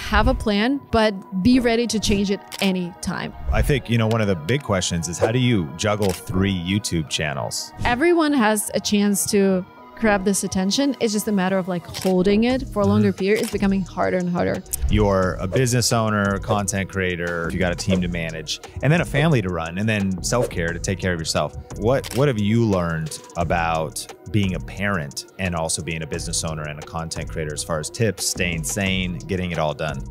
have a plan, but be ready to change it anytime. I think, one of the big questions is how do you juggle 3 YouTube channels? Everyone has a chance to grab this attention. It's just a matter of like holding it for a longer period. It's becoming harder and harder. You're a business owner, content creator, you got a team to manage, and then a family to run, and then self-care to take care of yourself. What have you learned about being a parent and also being a business owner and a content creator as far as tips, staying sane, getting it all done?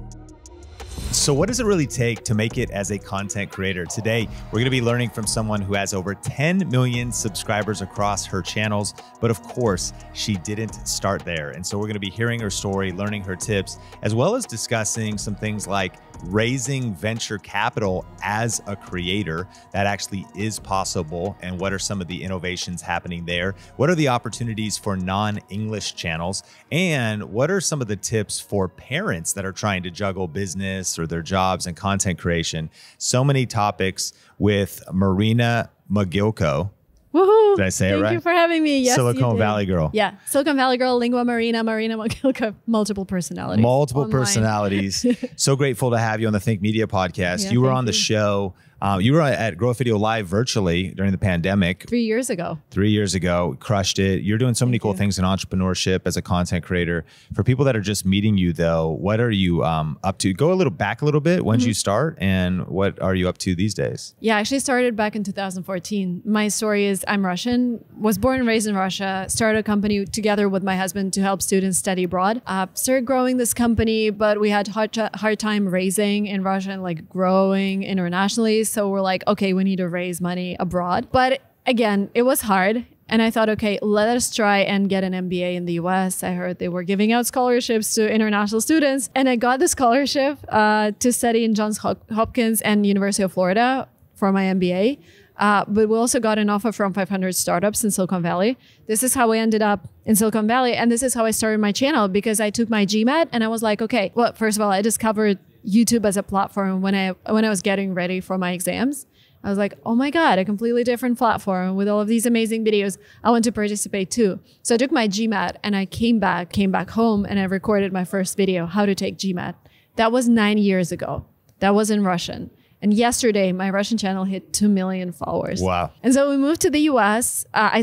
So what does it really take to make it as a content creator? Today, we're going to be learning from someone who has over 10 million subscribers across her channels. But of course, she didn't start there. And so we're going to be hearing her story, learning her tips, as well as discussing some things like raising venture capital as a creator. That actually is possible. And what are some of the innovations happening there? What are the opportunities for non-English channels? And what are some of the tips for parents that are trying to juggle business or their jobs and content creation? So many topics with Marina Mogilko. Woohoo! Did I say it right? Thank you for having me. Yes, Silicon Valley girl. Yeah, Silicon Valley girl, Lingua Marina, Marina Mogilko, multiple personalities. Multiple personalities. So grateful to have you on the Think Media podcast. Yeah, you were on the show. You were at Growth Video Live virtually during the pandemic. 3 years ago. 3 years ago, crushed it. You're doing so many cool things in entrepreneurship as a content creator. For people that are just meeting you though, what are you up to? Go back a little bit. When did you start and what are you up to these days? Yeah, I actually started back in 2014. My story is I'm Russian, was born and raised in Russia, started a company together with my husband to help students study abroad. Started growing this company, but we had hard time raising in Russia and like growing internationally. So we're like, okay, we need to raise money abroad. But again, it was hard. And I thought, okay, let us try and get an MBA in the US. I heard they were giving out scholarships to international students. And I got the scholarship to study in Johns Hopkins and University of Florida for my MBA. But we also got an offer from 500 startups in Silicon Valley. This is how I ended up in Silicon Valley. And this is how I started my channel because I took my GMAT and I was like, okay, well, first of all, I discovered YouTube as a platform when I was getting ready for my exams. I was like, oh my God, a completely different platform with all of these amazing videos. I want to participate too. So I took my GMAT and I came back home and I recorded my first video, how to take GMAT. That was 9 years ago. That was in Russian. And yesterday, my Russian channel hit 2 million followers. Wow. And so we moved to the US. I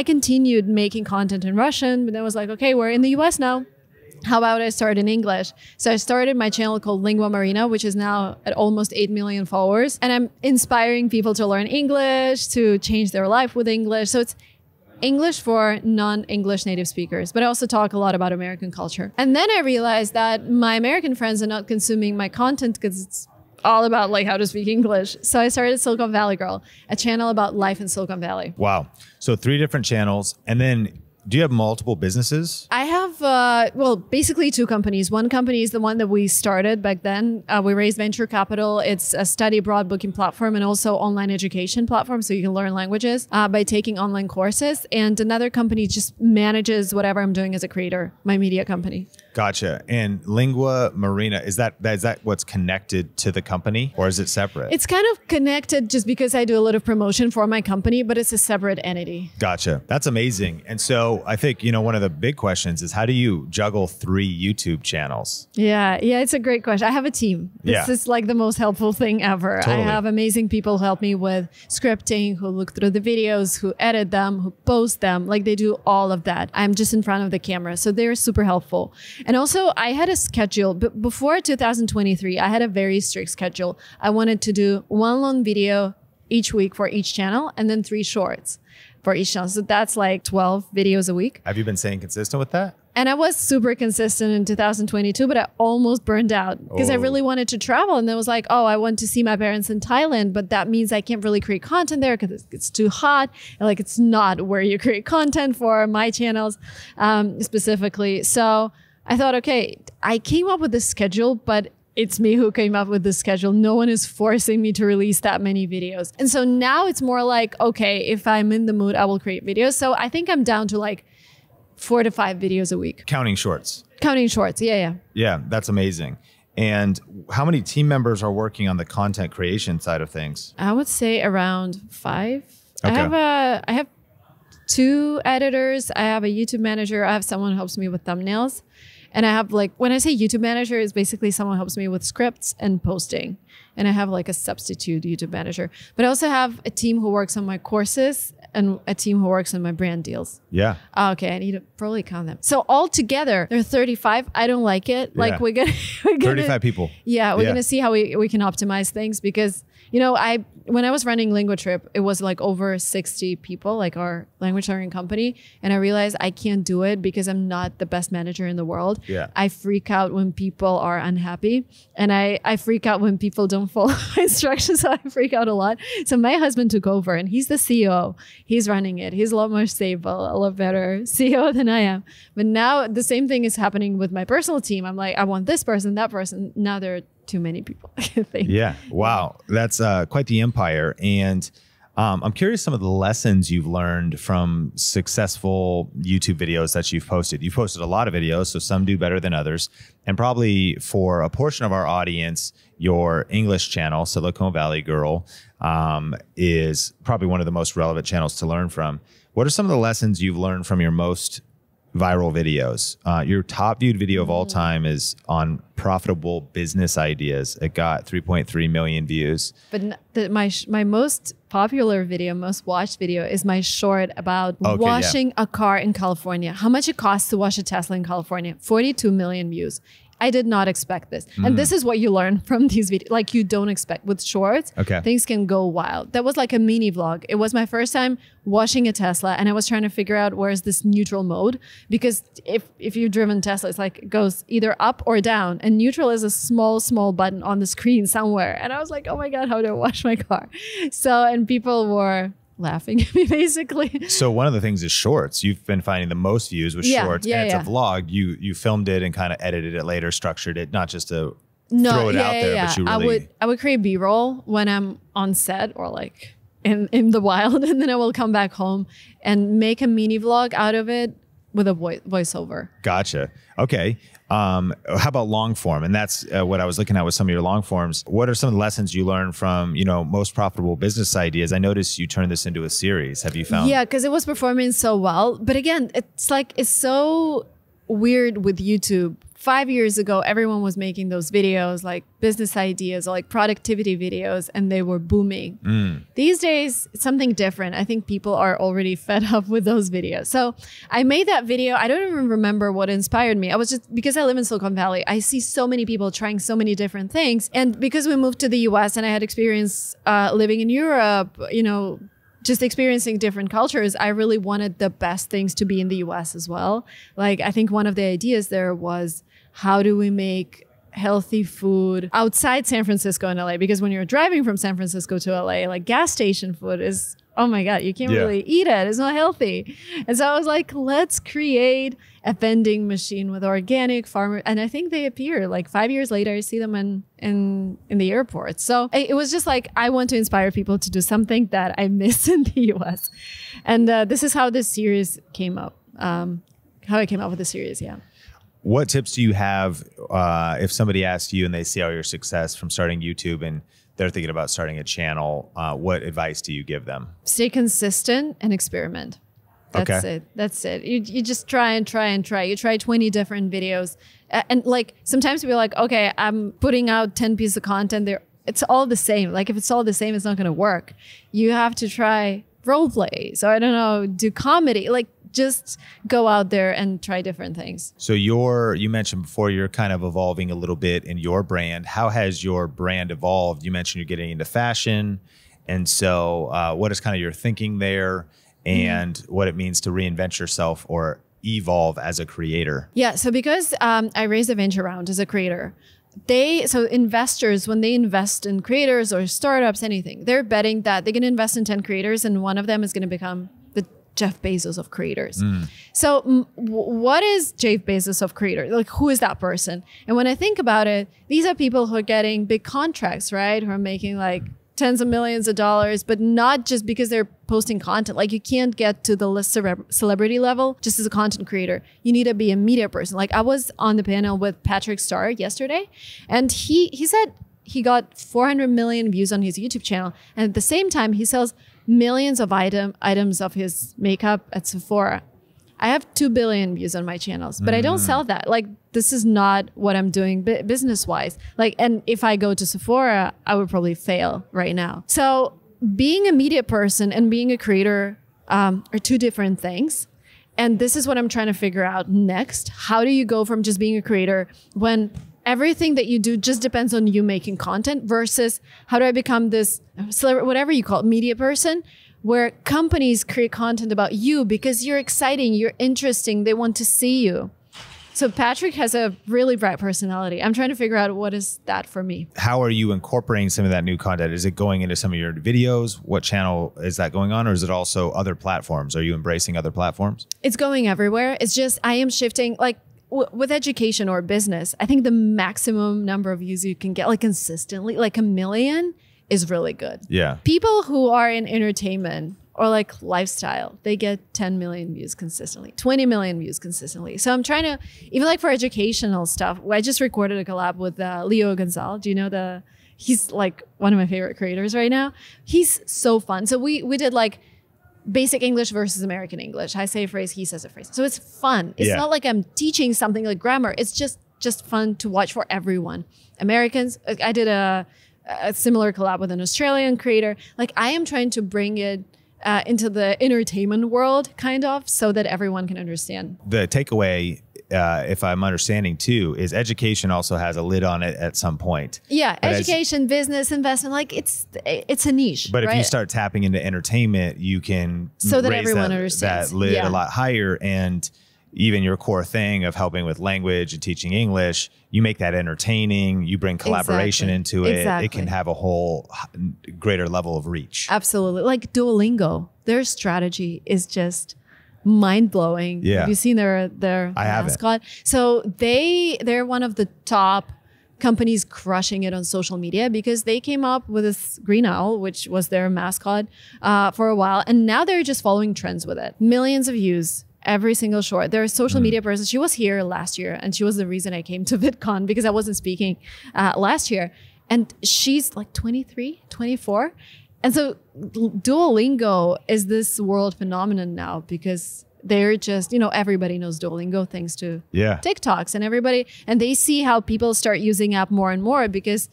continued making content in Russian, but then I was like, okay, we're in the US now. How about I start in English? So I started my channel called Lingua Marina, which is now at almost 8 million followers. And I'm inspiring people to learn English, to change their life with English. So it's English for non-English native speakers, but I also talk a lot about American culture. And then I realized that my American friends are not consuming my content because it's all about like how to speak English. So I started Silicon Valley Girl, a channel about life in Silicon Valley. Wow. So 3 different channels. And then do you have multiple businesses? I have, well, basically 2 companies. One company is the one that we started back then. We raised venture capital. It's a study abroad booking platform and also online education platform. So you can learn languages by taking online courses. And another company just manages whatever I'm doing as a creator, my media company. Gotcha. And Lingua Marina, is that what's connected to the company or is it separate? It's kind of connected just because I do a lot of promotion for my company, but it's a separate entity. Gotcha. That's amazing. And so I think, one of the big questions is how do you juggle 3 YouTube channels? Yeah, it's a great question. I have a team. This is like the most helpful thing ever. Totally. I have amazing people who help me with scripting, who look through the videos, who edit them, who post them. Like they do all of that. I'm just in front of the camera. So they're super helpful. And also I had a schedule, but before 2023, I had a very strict schedule. I wanted to do 1 long video each week for each channel and then 3 shorts for each channel. So that's like 12 videos a week. Have you been staying consistent with that? And I was super consistent in 2022, but I almost burned out because I really wanted to travel. And then was like, oh, I want to see my parents in Thailand, but that means I can't really create content there because it's too hot. And like, it's not where you create content for my channels specifically. So I thought, okay, I came up with this schedule, but it's me who came up with the schedule. No one is forcing me to release that many videos. And so now it's more like, okay, if I'm in the mood, I will create videos. So I think I'm down to like 4 to 5 videos a week. Counting shorts. Counting shorts. Yeah. Yeah, that's amazing. And how many team members are working on the content creation side of things? I would say around 5. Okay. I have 2 editors. I have a YouTube manager. I have someone who helps me with thumbnails. And I have like, when I say YouTube manager, it's basically someone who helps me with scripts and posting. And I have like a substitute YouTube manager. But I also have a team who works on my courses and a team who works on my brand deals. Yeah. Okay, I need to probably count them. So all together, there are 35. I don't like it. Like we're gonna 35 people. Yeah, we're gonna see how we can optimize things because, you know, when I was running LinguaTrip, it was like over 60 people, like our language learning company. And I realized I can't do it because I'm not the best manager in the world. Yeah. I freak out when people are unhappy. And I freak out when people don't follow my instructions. So I freak out a lot. So my husband took over and he's the CEO. He's running it. He's a lot more stable, a lot better CEO than I am. But now the same thing is happening with my personal team. I'm like, I want this person, that person. Now there are too many people. I think. Yeah. Wow. That's quite the empire. And I'm curious some of the lessons you've learned from successful YouTube videos that you've posted. You've posted a lot of videos, so some do better than others. And probably for a portion of our audience, your English channel, Silicon Valley Girl, is probably one of the most relevant channels to learn from. What are some of the lessons you've learned from your most viral videos? Your top viewed video of all time is on profitable business ideas. It got 3.3 million views. But my most popular video, most watched video is my short about washing a car in California. How much it costs to wash a Tesla in California. 42 million views. I did not expect this. And this is what you learn from these videos. Like you don't expect with shorts, things can go wild. That was like a mini vlog. It was my first time washing a Tesla and I was trying to figure out where's this neutral mode, because if you've driven Tesla, it's like it goes either up or down, and neutral is a small button on the screen somewhere. And I was like, oh my God, how do I wash my car? So, and people were laughing at me basically. So one of the things is shorts. You've been finding the most views with shorts, and it's a vlog. You filmed it and kind of edited it later, structured it, not just to throw it out there, but you really... I would create B-roll when I'm on set or like in the wild, and then I will come back home and make a mini vlog out of it with a voiceover. Gotcha. Okay. How about long form? And that's what I was looking at with some of your long forms. What are some of the lessons you learned from, you know, most profitable business ideas? I noticed you turned this into a series. Have you found? Yeah, because it was performing so well. But again, it's like, it's so weird with YouTube. 5 years ago, everyone was making those videos, like business ideas or like productivity videos, and they were booming. These days, it's something different. I think people are already fed up with those videos. So I made that video. I don't even remember what inspired me. I was just, because I live in Silicon Valley, I see so many people trying so many different things. And because we moved to the US and I had experience living in Europe, you know, just experiencing different cultures, I really wanted the best things to be in the US as well. Like, I think one of the ideas there was, how do we make healthy food outside San Francisco and LA? Because when you're driving from San Francisco to LA, like gas station food is, oh my God, you can't really eat it. It's not healthy. And so I was like, let's create a vending machine with organic farmers. And I think they appear like 5 years later, I see them in the airport. So it was just like, I want to inspire people to do something that I miss in the US. And this is how this series came up, how I came up with the series, What tips do you have if somebody asks you and they see all your success from starting YouTube and they're thinking about starting a channel? What advice do you give them? Stay consistent and experiment. That's it. That's it. You just try and try and try. You try 20 different videos. And like sometimes we're like, okay, I'm putting out 10 pieces of content there. It's all the same. Like if it's all the same, it's not going to work. You have to try role play. So I don't know, do comedy. Like just go out there and try different things. So you mentioned before, you're kind of evolving a little bit in your brand. How has your brand evolved? You mentioned you're getting into fashion. And so what is kind of your thinking there and what it means to reinvent yourself or evolve as a creator? Yeah, so because I raised a venture round as a creator, so investors, when they invest in creators or startups, anything, they're betting that they're going to invest in 10 creators and one of them is going to become the Jeff Bezos of creators. So what is Jeff Bezos of creators? Like, who is that person? And when I think about it, these are people who are getting big contracts, right? Who are making like tens of millions of dollars, but not just because they're posting content. Like you can't get to the list celebrity level just as a content creator. You need to be a media person. Like I was on the panel with Patrick Starr yesterday, and he said he got 400 million views on his YouTube channel. And at the same time, he sells millions of items of his makeup at Sephora. I have 2 billion views on my channels, but I don't sell that. Like, this is not what I'm doing business wise. Like, and if I go to Sephora, I would probably fail right now. So being a media person and being a creator are two different things. And this is what I'm trying to figure out next. How do you go from just being a creator when everything that you do just depends on you making content versus how do I become this whatever you call it, media person, where companies create content about you because you're exciting, you're interesting, they want to see you. So Patrick has a really bright personality. I'm trying to figure out what is that for me. How are you incorporating some of that new content? Is it going into some of your videos? What channel is that going on? Or is it also other platforms? Are you embracing other platforms? It's going everywhere. It's just I am shifting, like with education or business, I think the maximum number of views you can get like consistently, like 1 million, is really good. Yeah. People who are in entertainment or like lifestyle, they get 10 million views consistently, 20 million views consistently. So I'm trying to, even like for educational stuff, I just recorded a collab with Leo Gonzalez. Do you know he's like one of my favorite creators right now. He's so fun. So we did like basic English versus American English. I say a phrase, he says a phrase. So it's fun. It's not like I'm teaching something like grammar. It's just fun to watch for everyone. Americans, I did a similar collab with an Australian creator. Like I am trying to bring it into the entertainment world, kind of, so that everyone can understand. The takeaway, if I'm understanding too, is education also has a lid on it at some point. Yeah, but education, business, investment, like it's a niche. But right? if you start tapping into entertainment, you can so that raise everyone understands that lid a lot higher. And even your core thing of helping with language and teaching English, you make that entertaining, you bring collaboration into it. It can have a whole greater level of reach. Absolutely. Like Duolingo, their strategy is just mind-blowing. Yeah. Have you seen their mascot? So they're one of the top companies crushing it on social media because they came up with this green owl, which was their mascot for a while. And now they're just following trends with it. Millions of views. Every single short. They're a social media person. She was here last year and she was the reason I came to VidCon because I wasn't speaking last year. And she's like 23, 24. And so Duolingo is this world phenomenon now because they're just, everybody knows Duolingo thanks to TikToks and they see how people start using app more and more because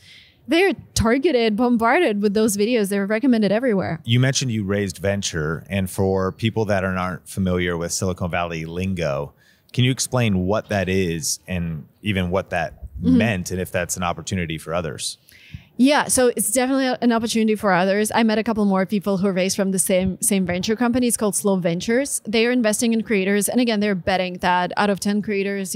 they're targeted, bombarded with those videos. They're recommended everywhere. You mentioned you raised venture. And for people that aren't familiar with Silicon Valley lingo, can you explain what that is and even what that meant and if that's an opportunity for others? Yeah, so it's definitely an opportunity for others. I met a couple more people who are raised from the same venture company. It's called Slow Ventures. They are investing in creators. And again, they're betting that out of 10 creators,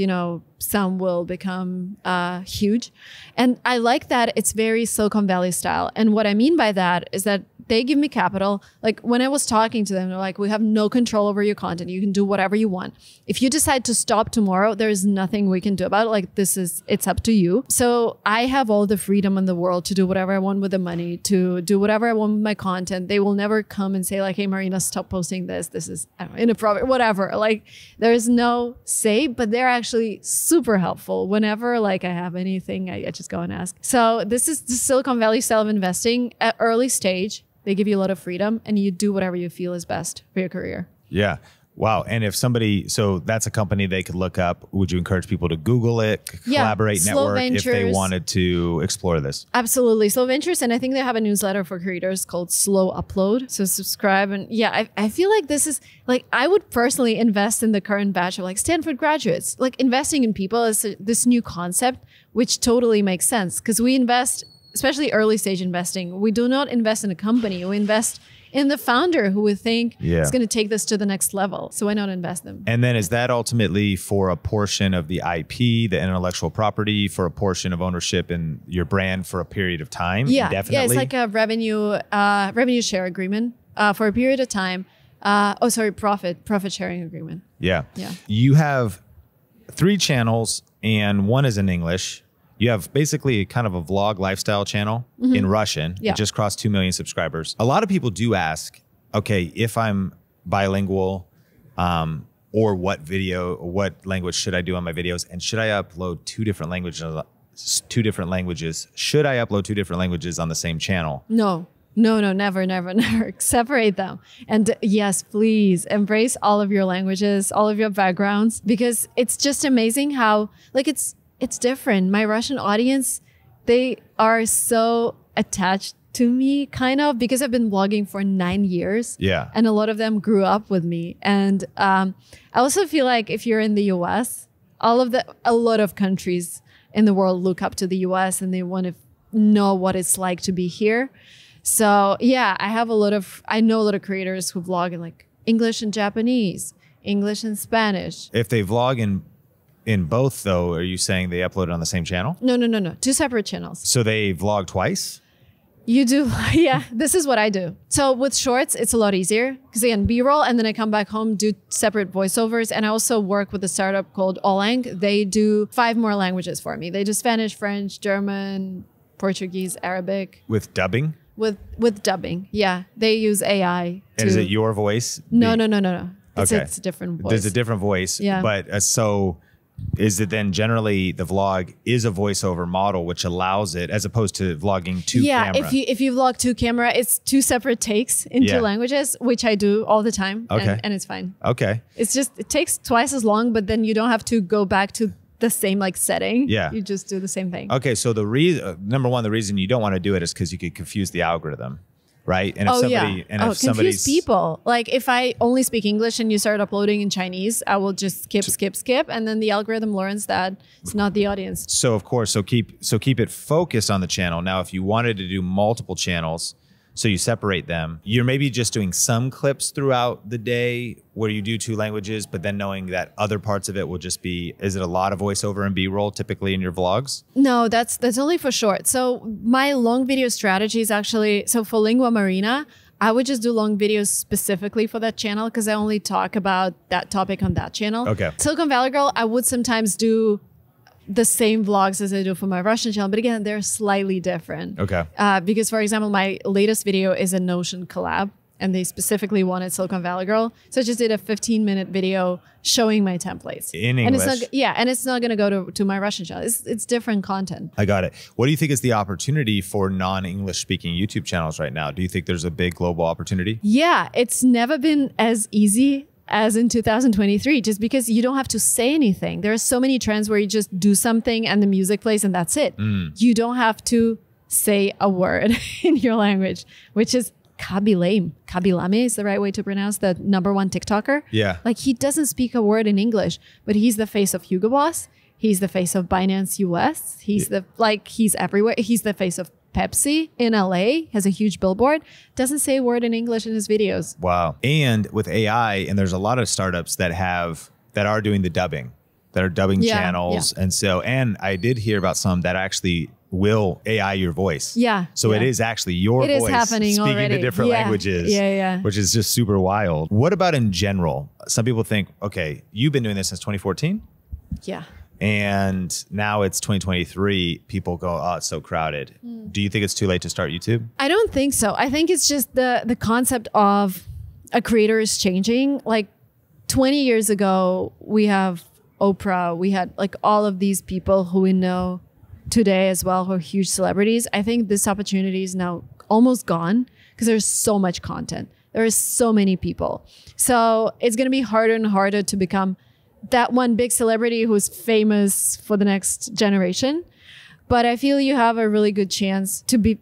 some will become huge. And I like that it's very Silicon Valley style. And what I mean by that is that they give me capital. Like when I was talking to them, they're like, we have no control over your content. You can do whatever you want. If you decide to stop tomorrow, there's nothing we can do about it. Like it's up to you. So I have all the freedom in the world to do whatever I want with the money, to do whatever I want with my content. They will never come and say like, hey, Marina, stop posting this. This is inappropriate, whatever. Like there's no say, but they're actually super helpful. Whenever like I have anything, I just go and ask. So this is the Silicon Valley style of investing at early stage. They give you a lot of freedom and you do whatever you feel is best for your career. Yeah. Wow. And if so that's a company they could look up. Would you encourage people to Google it, collaborate, network if they wanted to explore this? Absolutely. Slow Ventures. And I think they have a newsletter for creators called Slow Upload. So subscribe. And yeah, I feel like this is like, I would personally invest in the current batch of like Stanford graduates. Like investing in people is this new concept, which totally makes sense because we invest, especially early stage investing, we do not invest in a company. We invest in the founder who we think is going to take this to the next level. So why not invest them? And then is that ultimately for a portion of the IP, the intellectual property, for a portion of ownership in your brand for a period of time? Yeah, indefinitely? Yeah, it's like a revenue share agreement for a period of time. Profit sharing agreement. Yeah. You have 3 channels and one is in English. You have basically kind of a vlog lifestyle channel in Russian. It just crossed 2 million subscribers. A lot of people do ask, okay, if I'm bilingual, or what language should I do on my videos? And should I upload 2 different languages? Should I upload 2 different languages on the same channel? No. No, no, never, never, never. Separate them. And yes, please embrace all of your languages, all of your backgrounds, because it's just amazing how like it's different. My Russian audience, they are so attached to me kind of because I've been vlogging for 9 years. Yeah. And a lot of them grew up with me. And I also feel like if you're in the US, a lot of countries in the world look up to the US and they want to know what it's like to be here. So yeah, I know a lot of creators who vlog in like English and Japanese, English and Spanish. If they vlog in both though, are you saying they upload it on the same channel? No. 2 separate channels. So they vlog twice? You do. Yeah, this is what I do. So with shorts, it's a lot easier because again, B-roll, and then I come back home, do separate voiceovers. And I also work with a startup called Olang. They do 5 more languages for me. They do Spanish, French, German, Portuguese, Arabic. With dubbing? With dubbing, yeah. They use AI. And is it your voice? No. It's Okay. a different voice. There's a different voice. Yeah. But so is it then generally the vlog is a voiceover model, which allows it as opposed to vlogging two camera? Yeah, if you vlog 2 camera, it's 2 separate takes in 2 languages, which I do all the time. Okay. And it's fine. Okay. It's just, it takes twice as long, but then you don't have to go back to the same like setting. Yeah. You just do the same thing. Okay. So the reason, number one, the reason you don't want to do it is because you could confuse the algorithm, right? And if Confuse people. Like if I only speak English and you start uploading in Chinese, I will just skip. And then the algorithm learns that it's not the audience. So of course, so keep it focused on the channel. Now, if you wanted to do multiple channels, so you separate them, you're maybe just doing some clips throughout the day where you do 2 languages, but then knowing that other parts of it will just be, is it a lot of voiceover and B-roll typically in your vlogs? No, that's only for short. So my long video strategy is actually, so for Lingua Marina, I would just do long videos specifically for that channel because I only talk about that topic on that channel. Okay. Silicon Valley Girl, I would sometimes do the same vlogs as I do for my Russian channel, but again, they're slightly different. Okay. Because for example, my latest video is a Notion collab and they specifically wanted Silicon Valley Girl. So I just did a 15-minute video showing my templates. In English. And it's not going to go to my Russian channel. It's different content. I got it. What do you think is the opportunity for non-English speaking YouTube channels right now? Do you think there's a big global opportunity? Yeah, it's never been as easy as in 2023, just because you don't have to say anything. There are so many trends where you just do something and the music plays and that's it. You don't have to say a word in your language, which is Kabilame. Kabilame is the right way to pronounce the #1 TikToker. Yeah. Like he doesn't speak a word in English, but he's the face of Hugo Boss. He's the face of Binance US. He's he's everywhere. He's the face of Pepsi in LA, has a huge billboard, doesn't say a word in English in his videos. Wow. And with AI, and there's a lot of startups that are doing the dubbing, that are dubbing channels. Yeah. And I did hear about some that actually will AI your voice. Yeah. So it is actually your voice is happening speaking already. to different languages. Yeah. Which is just super wild. What about in general? Some people think, okay, you've been doing this since 2014? Yeah. And now it's 2023. People go, oh, it's so crowded. Do you think it's too late to start YouTube? I don't think so. I think it's just the concept of a creator is changing. Like 20 years ago, we have Oprah. We had like all of these people who we know today as well, who are huge celebrities. I think this opportunity is now almost gone because there's so much content. There are so many people. So it's going to be harder and harder to become that one big celebrity who's famous for the next generation. But I feel you have a really good chance to be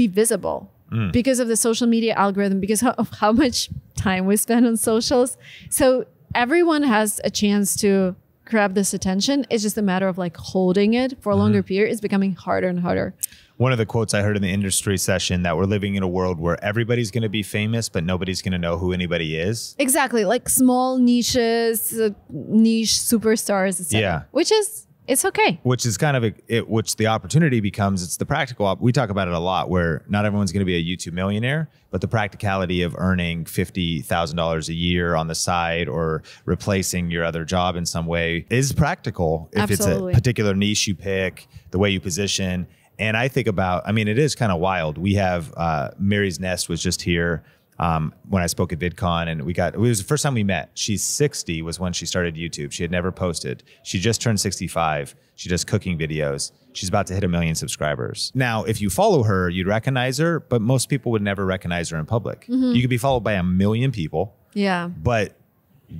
visible because of the social media algorithm, because of how much time we spend on socials. So everyone has a chance to grab this attention. It's just a matter of like holding it for a longer period. It's becoming harder and harder. One of the quotes I heard in the industry session that we're living in a world where everybody's going to be famous, but nobody's going to know who anybody is. Exactly. Like small niches, niche superstars, etc. Yeah. Which is, it's okay. Which is kind of which the opportunity becomes, it's the practical. We talk about it a lot where not everyone's going to be a YouTube millionaire, but the practicality of earning $50,000 a year on the side or replacing your other job in some way is practical. If Absolutely. It's a particular niche you pick, the way you position. And I think about, I mean, it is kind of wild. We have Mary's Nest was just here. when I spoke at VidCon, and it was the first time we met. She's 60 was when she started YouTube. She had never posted. She just turned 65. She does cooking videos. She's about to hit 1 million subscribers. Now, if you follow her, you'd recognize her, but most people would never recognize her in public. You could be followed by 1 million people. Yeah. But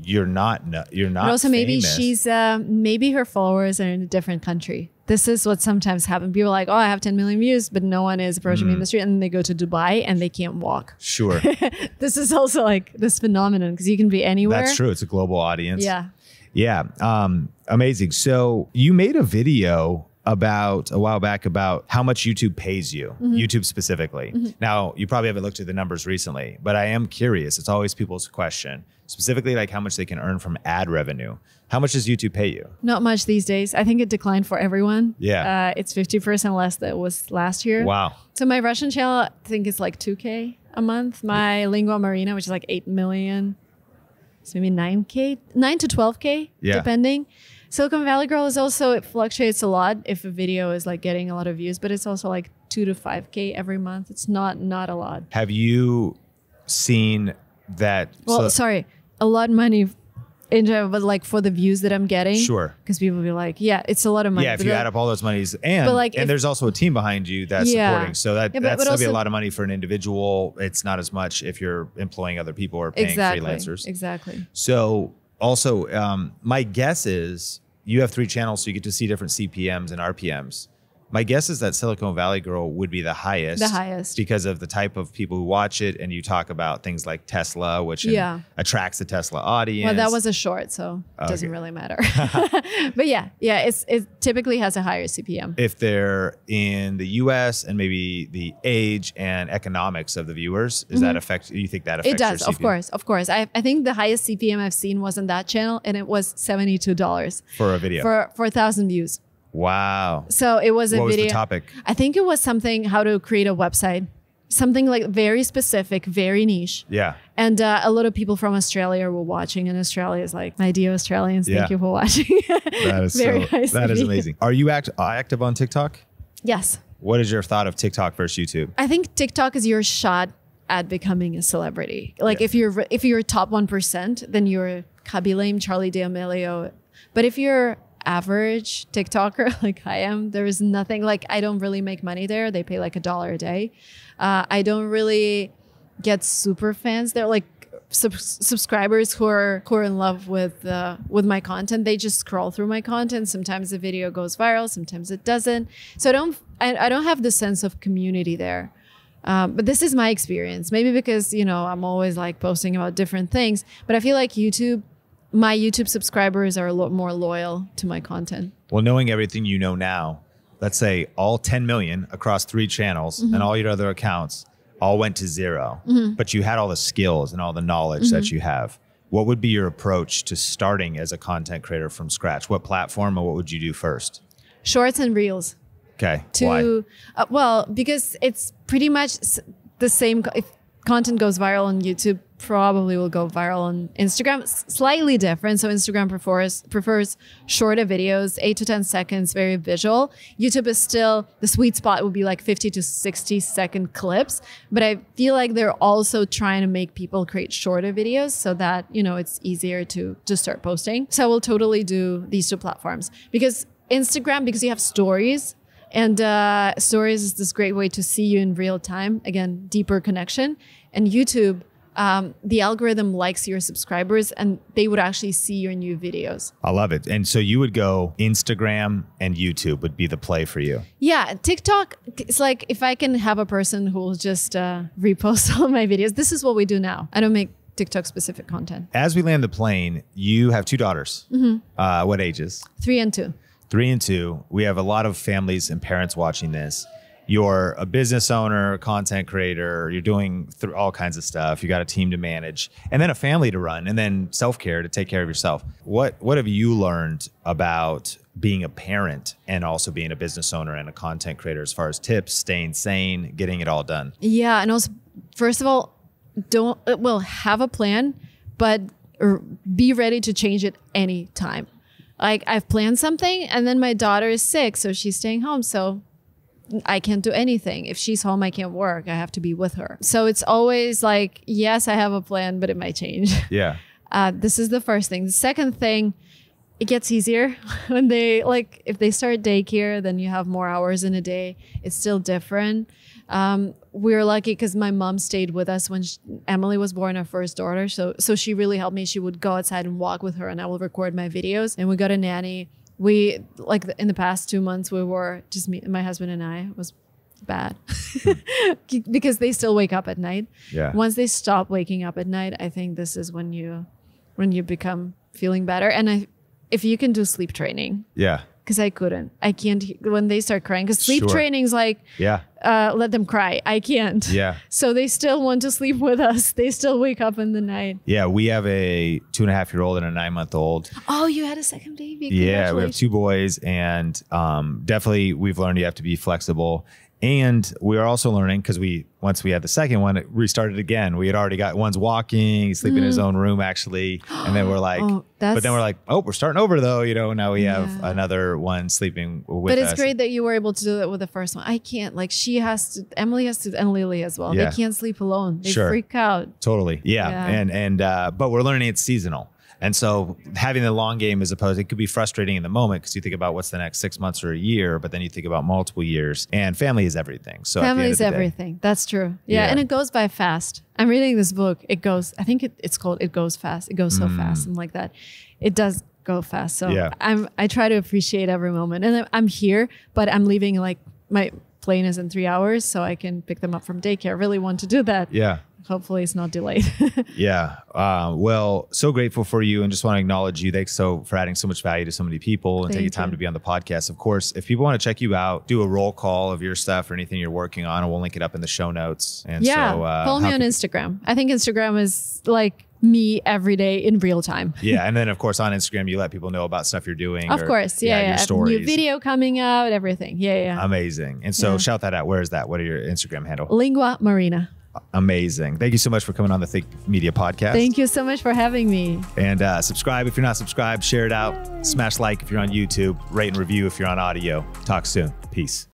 you're not But also maybe famous. she's maybe her followers are in a different country. This is what sometimes happens. People are like, oh, I have 10 million views, but no one is approaching me in the street, and then they go to Dubai and they can't walk. Sure. This is also like this phenomenon because you can be anywhere. That's true. It's a global audience. Yeah. Yeah. Amazing. So you made a video a while back about how much YouTube pays you, YouTube specifically. Now, you probably haven't looked at the numbers recently, but I am curious. It's always people's question, specifically like how much they can earn from ad revenue. How much does YouTube pay you? Not much these days. I think it declined for everyone. Yeah. It's 50% less than it was last year. Wow. So my Russian channel, I think it's like 2K a month. My Lingua Marina, which is like 8 million. So maybe 9K, 9 to 12K, depending. Silicon Valley Girl is also, it fluctuates a lot if a video is like getting a lot of views, but it's also like 2 to 5K every month. It's not a lot. Have you seen that? Well, sorry, a lot of money in general, but like for the views that I'm getting. Sure. Because people will be like, yeah, it's a lot of money. Yeah, if you add up all those monies, and there's also a team behind you that's supporting. So that's still be a lot of money for an individual. It's not as much if you're employing other people or paying freelancers. Exactly. So also, my guess is you have 3 channels, so you get to see different CPMs and RPMs. My guess is that Silicon Valley Girl would be the highest. The highest. Because of the type of people who watch it, and you talk about things like Tesla, which attracts the Tesla audience. Well, that was a short, so it doesn't really matter. But yeah, it typically has a higher CPM. If they're in the US and maybe the age and economics of the viewers, is that affect? You think that affects? It does, your CPM? of course. I think the highest CPM I've seen was on that channel, and it was $72 for a video for 1,000 views. Wow. So it was a video. What was the topic? I think it was something how to create a website. Something like very specific, very niche. Yeah. And a lot of people from Australia were watching, and Australia is like, my dear Australians, thank you for watching. That is that is amazing. Are you active on TikTok? Yes. What is your thought of TikTok versus YouTube? I think TikTok is your shot at becoming a celebrity. Like if you're top 1%, then you're Khaby Lame, Charlie D'Amelio. But if you're average TikToker like I am, there is nothing, like I don't really make money there. They pay like $1 a day. I don't really get super fans. They're like subscribers who are in love with my content. They just scroll through my content. Sometimes the video goes viral, sometimes it doesn't. So I don't have the sense of community there. But this is my experience. Maybe because, I'm always like posting about different things, but I feel like my YouTube subscribers are a lot more loyal to my content. Well, knowing everything you know now, let's say all 10 million across 3 channels and all your other accounts all went to 0, but you had all the skills and all the knowledge that you have. What would be your approach to starting as a content creator from scratch? What platform, or what would you do first? Shorts and Reels. Okay. Why? Well, because it's pretty much the same. If content goes viral on YouTube, probably will go viral on Instagram. Slightly different. So Instagram prefers shorter videos, 8 to 10 seconds, very visual. YouTube is still, the sweet spot would be like 50 to 60 second clips. But I feel like they're also trying to make people create shorter videos so that, it's easier to start posting. So I will totally do these 2 platforms. Because Instagram, because you have stories, and stories is this great way to see you in real time. Again, deeper connection. And YouTube, the algorithm likes your subscribers, and they would actually see your new videos. I love it. And so you would go Instagram and YouTube would be the play for you. Yeah. TikTok, it's like if I can have a person who will just repost all my videos. This is what we do now. I don't make TikTok specific content. As we land the plane, you have 2 daughters. What ages? 3 and 2. 3 and 2. We have a lot of families and parents watching this. You're a business owner, content creator. You're doing all kinds of stuff. You got a team to manage, and then a family to run, and then self-care to take care of yourself. What have you learned about being a parent and also being a business owner and a content creator as far as tips, staying sane, getting it all done? Yeah, and also, first of all, have a plan, but be ready to change it anytime. Like I've planned something, and then my daughter is sick, so she's staying home. So I can't do anything. If she's home, I can't work. I have to be with her. So it's always like, yes, I have a plan, but it might change. Yeah. This is the first thing. The second thing, it gets easier when they like, if they start daycare, then you have more hours in a day. It's still different. We're lucky because my mom stayed with us when Emily was born, our first daughter. So she really helped me. She would go outside and walk with her, and I will record my videos. And we got a nanny. We like in the past 2 months, we were just me, my husband and I. It was bad because they still wake up at night. Yeah. Once they stop waking up at night, I think this is when you become feeling better. And if you can do sleep training. Yeah. Because I couldn't. I can't when they start crying. Because sleep training's like, let them cry. I can't. Yeah. So they still want to sleep with us. They still wake up in the night. Yeah. We have a 2.5-year-old and a 9-month-old. Oh, you had a second baby. Yeah. We have 2 boys, and definitely we've learned you have to be flexible. And we are also learning, because once we had the second one, it restarted again. We had already got one's walking, he's sleeping in his own room actually. And then we're like, but then we're like, oh, we're starting over though. Now we have another one sleeping with us. But it's great that you were able to do that with the first one. I can't, like Emily has to, and Lily as well. Yeah. They can't sleep alone. They freak out. Totally. Yeah. But we're learning it's seasonal. And so having the long game as opposed, it could be frustrating in the moment because you think about what's the next 6 months or a year, but then you think about multiple years, and family is everything. So family is everything. That's true. Yeah. And it goes by fast. I'm reading this book. It goes, I think it's called It Goes Fast. It goes so fast, something like that. It does go fast. So I try to appreciate every moment. And I'm here, but I'm leaving, like my plane is in 3 hours, so I can pick them up from daycare. I really want to do that. Yeah. Hopefully it's not delayed. Yeah. Well, so grateful for you, and just want to acknowledge you. Thanks for adding so much value to so many people and taking time to be on the podcast. Of course, if people want to check you out, do a roll call of your stuff or anything you're working on, and we'll link it up in the show notes. And follow me on Instagram. I think Instagram is like me every day in real time. Yeah. And then of course on Instagram, you let people know about stuff you're doing. Of course. Yeah. Your stories. New video coming out, everything. Yeah. Amazing. And so shout that out. Where is that? What are your Instagram handle? Lingua Marina. Amazing. Thank you so much for coming on the Think Media podcast. Thank you so much for having me. And subscribe if you're not subscribed, share it out, smash like if you're on YouTube, rate and review if you're on audio. Talk soon. Peace.